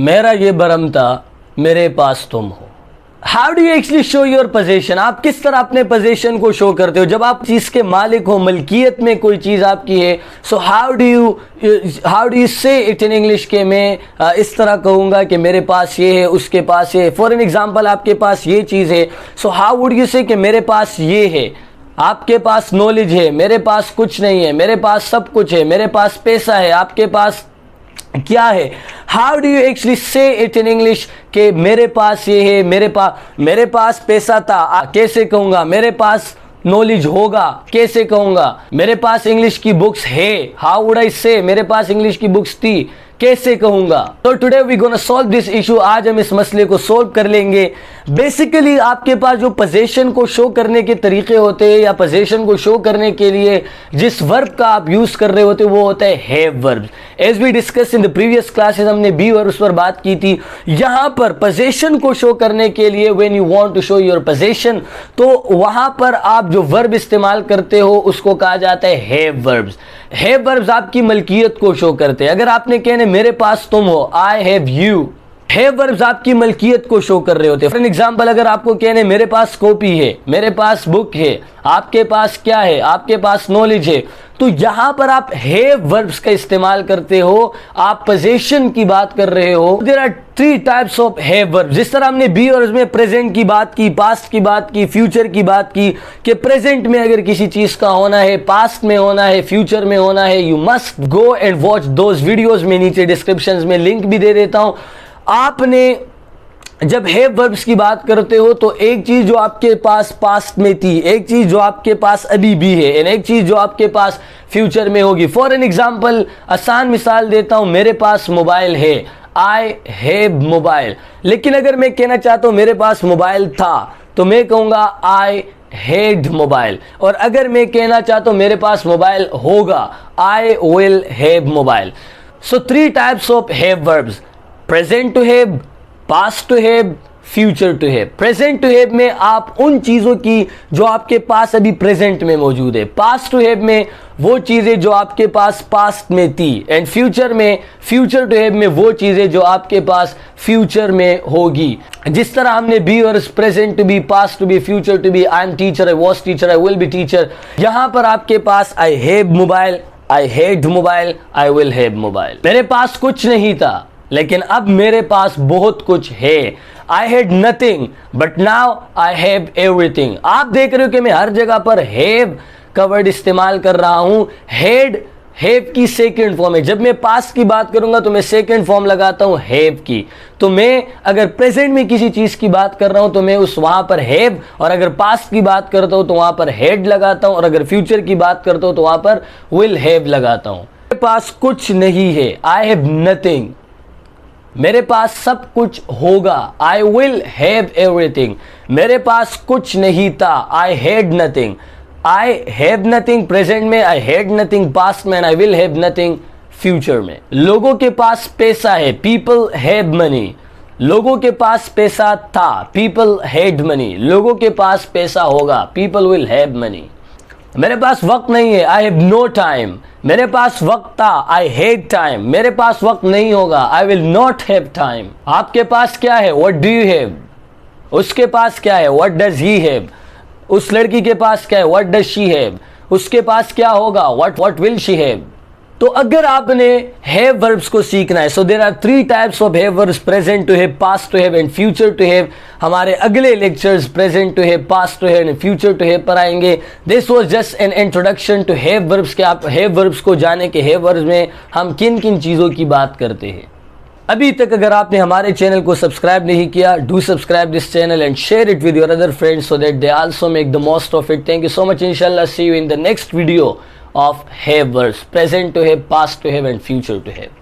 मेरा ये भरम था, मेरे पास तुम हो। How do you actually show your position? आप किस तरह अपने पोजीशन को शो करते हो जब आप चीज के मालिक हो, मलकियत में कोई चीज आपकी है। सो हाउ डू यू से इट इन इंग्लिश के मैं इस तरह कहूंगा कि मेरे पास ये है, उसके पास ये है। फॉर एन एग्जांपल, आपके पास ये चीज है, सो हाउ वुड यू से कि मेरे पास ये है। आपके पास नॉलेज है, मेरे पास कुछ नहीं है। मेरे पास सब कुछ है, मेरे पास पैसा है, आपके पास क्या है? हाउ डू यू एक्चुअली से इट इन इंग्लिश के मेरे पास ये है, मेरे पास पैसा था, कैसे कहूंगा? मेरे पास नॉलेज होगा, कैसे कहूंगा? मेरे पास इंग्लिश की बुक्स है, हाउ वुड आई से? मेरे पास इंग्लिश की बुक्स थी, कैसे कहूंगा? तो today we gonna solve this issue. आज हम इस मसले को सॉल्व कर लेंगे। बेसिकली आपके पास जो पोजीशन को शो करने के तरीके होते हैं या पोजीशन को शो करने के लिए जिस वर्ब का आप यूज कर रहे होते वो होता है have verb. As we discuss in the previous classes, हमने बी वर्ब्स पर बात की थी। यहां पर पोजीशन को शो करने के लिए when you want to show your position, तो वहां पर आप जो वर्ब इस्तेमाल करते हो उसको कहा जाता है हैव वर्ब्स। हैव वर्ब्स आपकी मलकियत को शो करते हैं। अगर आपने कहने मेरे पास तुम हो, I have you, have verbs आपकी मलकियत को शो कर रहे होते हैं। फॉर एग्जांपल, अगर आपको कहने मेरे पास कॉपी है, मेरे पास बुक है, आपके पास क्या है? आपके पास नॉलेज है, तो यहां पर आप हैव वर्ब्स का इस्तेमाल करते हो, आप पोजीशन की बात कर रहे हो। There are 3 types of have verbs. जिस तरह हमने बी वर्ब्स में प्रेजेंट की बात की, पास्ट की बात की, फ्यूचर की बात की कि प्रेजेंट में अगर किसी चीज का होना है, पास्ट में होना है, फ्यूचर में होना है, you must go and watch those videos. में नीचे डिस्क्रिप्शन में लिंक भी दे देता हूं। आपने जब हैव वर्ब्स की बात करते हो तो एक चीज जो आपके पास पास्ट में थी, एक चीज जो आपके पास अभी भी है, और एक चीज जो आपके पास फ्यूचर में होगी। फॉर एन एग्जांपल, आसान मिसाल देता हूं, मेरे पास मोबाइल है, आई हैव मोबाइल। लेकिन अगर मैं कहना चाहता हूं मेरे पास मोबाइल था, तो मैं कहूंगा आई हैड मोबाइल। और अगर मैं कहना चाहता हूं मेरे पास मोबाइल होगा, I will have mobile. So 3 types of have verbs: present to have, past to have, future to have. Present to have में आप उन चीजों की जो आपके पास अभी प्रेजेंट में मौजूद है, पास्ट टू हैव में वो चीजें जो आपके पास पास्ट में थी, एंड फ्यूचर टू हैव में वो चीजें जो आपके पास फ्यूचर में होगी। जिस तरह हमने be verbs present to be, past to be, future to be, I am teacher, I was teacher, I will be teacher. यहां पर आपके पास I have mobile, I had mobile, I will have mobile. मेरे पास कुछ नहीं था लेकिन अब मेरे पास बहुत कुछ है। I had nothing but now I have everything. आप देख रहे हो कि मैं हर जगह पर हैव का वर्ड इस्तेमाल कर रहा हूं। हैव की सेकंड फॉर्म है। जब मैं पास्ट की बात करूंगा तो मैं सेकंड फॉर्म लगाता हूं हैव की। तो मैं अगर प्रेजेंट में किसी चीज की बात कर रहा हूं तो मैं उस वहां पर हैव, और अगर पास्ट की बात करता हूं तो वहां पर हैड लगाता हूं, और अगर फ्यूचर की बात करता हूं तो वहां पर विल हैव लगाता हूं। मेरे पास कुछ नहीं है, आई हैव नथिंग। मेरे पास सब कुछ होगा, आई विल हैव एवरीथिंग। मेरे पास कुछ नहीं था, I had nothing. I have nothing present में, आई हैड नथिंग पास्ट में, आई विल हैव नथिंग फ्यूचर में। लोगों के पास पैसा है, पीपल हैव मनी। लोगों के पास पैसा था, पीपल हैड मनी। लोगों के पास पैसा होगा, पीपल विल हैव मनी। मेरे पास वक्त नहीं है, आई हैव नो टाइम। मेरे पास वक्त था, आई हैड टाइम। मेरे पास वक्त नहीं होगा, I will not have time. आपके पास क्या है, व्हाट डू यू हैव। उसके पास क्या है, व्हाट डज ही हैव। उस लड़की के पास क्या है, व्हाट डज शी हैव। उसके पास क्या होगा, व्हाट विल शी हैव। तो अगर आपने हैव वर्ब्स को सीखना है, so there are 3 types of have verbs: present to have, past to have and future to have. हमारे अगले lectures present to have, past to have and future to have पर आएंगे। This was just an introduction to have verbs के आप have verbs को जाने के have verbs में हम किन किन चीज़ों की बात करते हैं। अभी तक अगर आपने हमारे चैनल को सब्सक्राइब नहीं किया, do subscribe this channel and share it with your other friends so that they also make the most of it. Thank you so much. इंशाल्लाह see you in the next video of have verbs: present to have, past to have and future to have.